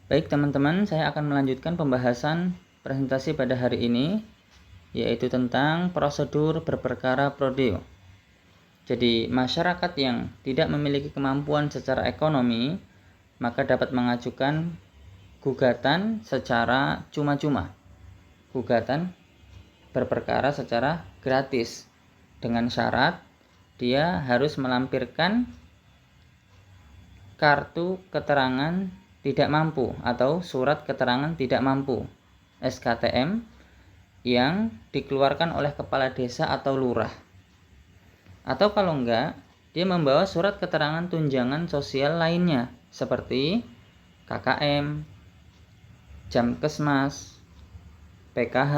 Baik teman-teman, saya akan melanjutkan pembahasan presentasi pada hari ini, yaitu tentang prosedur berperkara prodeo. Jadi masyarakat yang tidak memiliki kemampuan secara ekonomi maka dapat mengajukan gugatan secara cuma-cuma, gugatan berperkara secara gratis, dengan syarat dia harus melampirkan kartu keterangan tidak mampu atau surat keterangan tidak mampu SKTM yang dikeluarkan oleh kepala desa atau lurah. Atau kalau enggak, dia membawa surat keterangan tunjangan sosial lainnya seperti KKM, Jamkesmas, PKH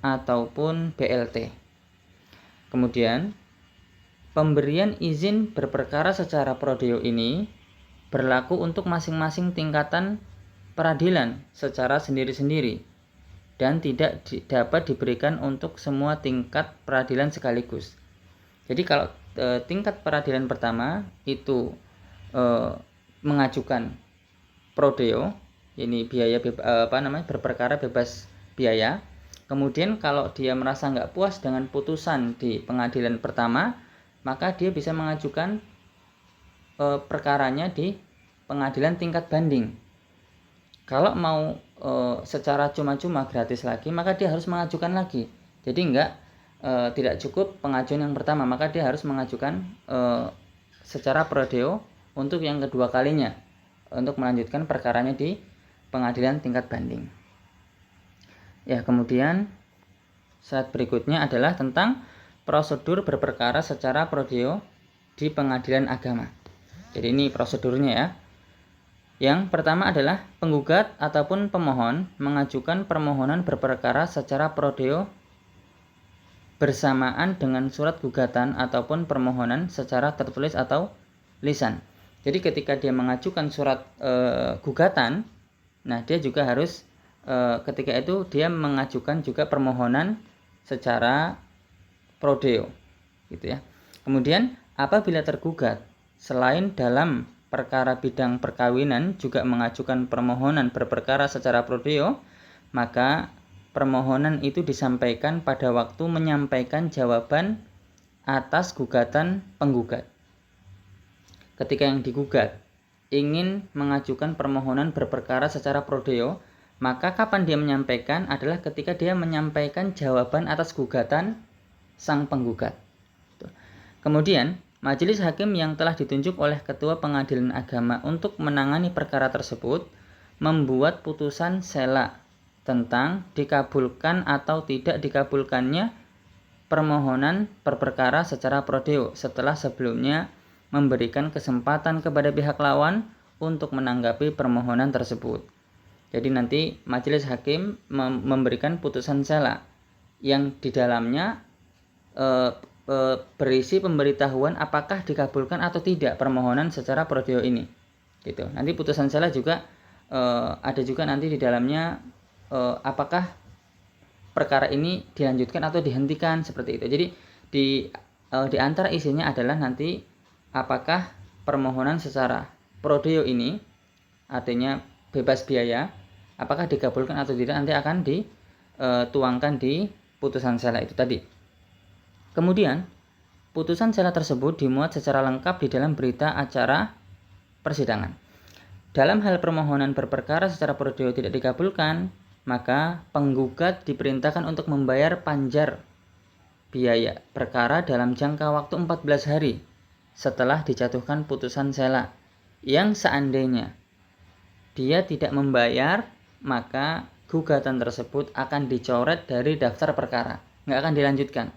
ataupun BLT. Kemudian, pemberian izin berperkara secara prodeo ini berlaku untuk masing-masing tingkatan peradilan secara sendiri-sendiri dan tidak dapat diberikan untuk semua tingkat peradilan sekaligus. Jadi kalau tingkat peradilan pertama itu mengajukan prodeo, ini biaya berperkara bebas biaya. Kemudian kalau dia merasa nggak puas dengan putusan di pengadilan pertama, maka dia bisa mengajukan perkaranya di pengadilan tingkat banding. Kalau mau secara cuma-cuma gratis lagi, maka dia harus mengajukan lagi. Jadi tidak cukup pengajuan yang pertama, maka dia harus mengajukan secara prodeo untuk yang kedua kalinya, untuk melanjutkan perkaranya di pengadilan tingkat banding. Ya, kemudian slide berikutnya adalah tentang prosedur berperkara secara prodeo di pengadilan agama. Jadi ini prosedurnya ya. Yang pertama adalah penggugat ataupun pemohon mengajukan permohonan berperkara secara prodeo bersamaan dengan surat gugatan ataupun permohonan secara tertulis atau lisan. Jadi ketika dia mengajukan surat gugatan, nah dia juga harus ketika itu dia mengajukan juga permohonan secara prodeo, gitu ya. Kemudian apabila tergugat selain dalam perkara bidang perkawinan juga mengajukan permohonan berperkara secara prodeo, maka permohonan itu disampaikan pada waktu menyampaikan jawaban atas gugatan penggugat. Ketika yang digugat ingin mengajukan permohonan berperkara secara prodeo, maka kapan dia menyampaikan adalah ketika dia menyampaikan jawaban atas gugatan sang penggugat. Kemudian, majelis hakim yang telah ditunjuk oleh ketua pengadilan agama untuk menangani perkara tersebut membuat putusan sela tentang dikabulkan atau tidak dikabulkannya permohonan berperkara secara prodeo setelah sebelumnya memberikan kesempatan kepada pihak lawan untuk menanggapi permohonan tersebut. Jadi nanti majelis hakim memberikan putusan sela yang di dalamnya berisi pemberitahuan apakah dikabulkan atau tidak permohonan secara prodeo ini. Gitu. Nanti putusan sela juga ada juga nanti di dalamnya apakah perkara ini dilanjutkan atau dihentikan seperti itu. Jadi di antara isinya adalah nanti apakah permohonan secara prodeo ini artinya bebas biaya, apakah dikabulkan atau tidak nanti akan dituangkan di putusan sela itu tadi. Kemudian, putusan sela tersebut dimuat secara lengkap di dalam berita acara persidangan. Dalam hal permohonan berperkara secara prodeo tidak dikabulkan, maka penggugat diperintahkan untuk membayar panjar biaya perkara dalam jangka waktu 14 hari setelah dijatuhkan putusan sela. Yang seandainya dia tidak membayar, maka gugatan tersebut akan dicoret dari daftar perkara, nggak akan dilanjutkan.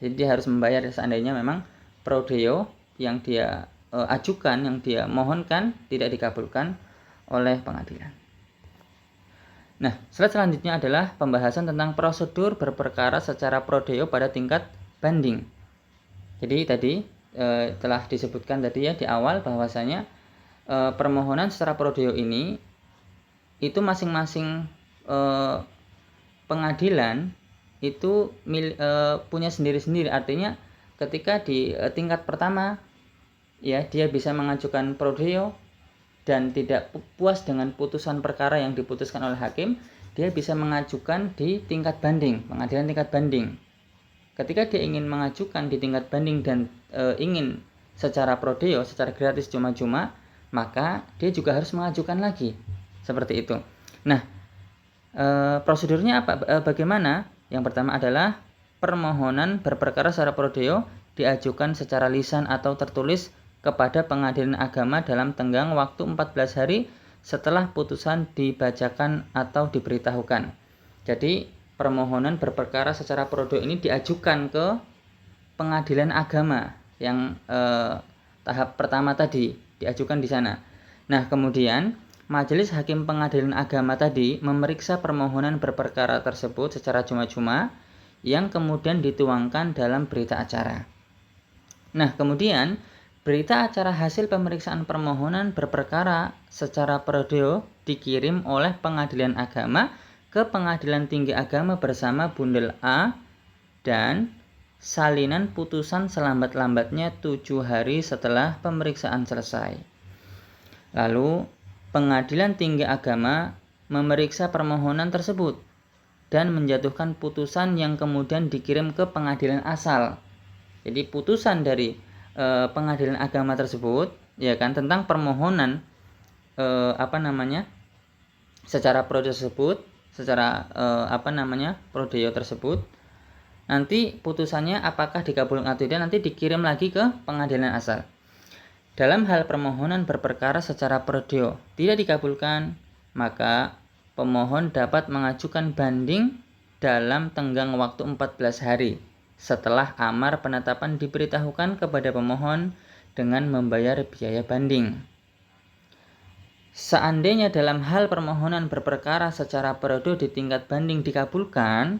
Jadi dia harus membayar seandainya memang prodeo yang dia ajukan, yang dia mohonkan tidak dikabulkan oleh pengadilan. Nah, slide selanjutnya adalah pembahasan tentang prosedur berperkara secara prodeo pada tingkat banding. Jadi tadi telah disebutkan tadi ya di awal bahwasanya permohonan secara prodeo ini itu masing-masing pengadilan itu punya sendiri-sendiri. Artinya ketika di tingkat pertama ya dia bisa mengajukan prodeo dan tidak puas dengan putusan perkara yang diputuskan oleh hakim, dia bisa mengajukan di tingkat banding, pengadilan tingkat banding. Ketika dia ingin mengajukan di tingkat banding dan ingin secara pro deo, secara gratis cuma-cuma, maka dia juga harus mengajukan lagi. Seperti itu. Nah, prosedurnya apa? Bagaimana? Yang pertama adalah permohonan berperkara secara pro deo diajukan secara lisan atau tertulis kepada pengadilan agama dalam tenggang waktu 14 hari setelah putusan dibacakan atau diberitahukan. Jadi permohonan berperkara secara pro deo ini diajukan ke pengadilan agama yang tahap pertama tadi, diajukan di sana. Nah, kemudian majelis hakim pengadilan agama tadi memeriksa permohonan berperkara tersebut secara cuma-cuma yang kemudian dituangkan dalam berita acara. Nah, kemudian berita acara hasil pemeriksaan permohonan berperkara secara pro deo dikirim oleh pengadilan agama ke pengadilan tinggi agama bersama bundel A dan salinan putusan selambat-lambatnya 7 hari setelah pemeriksaan selesai. Lalu, pengadilan tinggi agama memeriksa permohonan tersebut dan menjatuhkan putusan yang kemudian dikirim ke pengadilan asal. Jadi putusan dari pengadilan agama tersebut, ya kan, tentang permohonan secara pro deo tersebut, secara pro deo tersebut, nanti putusannya apakah dikabulkan atau tidak nanti dikirim lagi ke pengadilan asal. Dalam hal permohonan berperkara secara pro deo tidak dikabulkan, maka pemohon dapat mengajukan banding dalam tenggang waktu 14 hari setelah amar penetapan diberitahukan kepada pemohon dengan membayar biaya banding. Seandainya dalam hal permohonan berperkara secara pro deo di tingkat banding dikabulkan,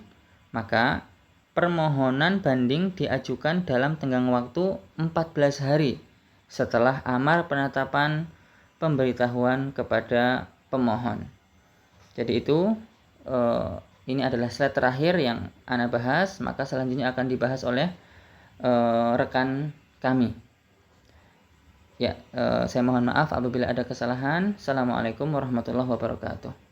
maka permohonan banding diajukan dalam tenggang waktu 14 hari setelah amar penetapan pemberitahuan kepada pemohon. Jadi itu ini adalah slide terakhir yang Ana bahas, maka selanjutnya akan dibahas oleh rekan kami. Ya, saya mohon maaf apabila ada kesalahan. Assalamualaikum warahmatullahi wabarakatuh.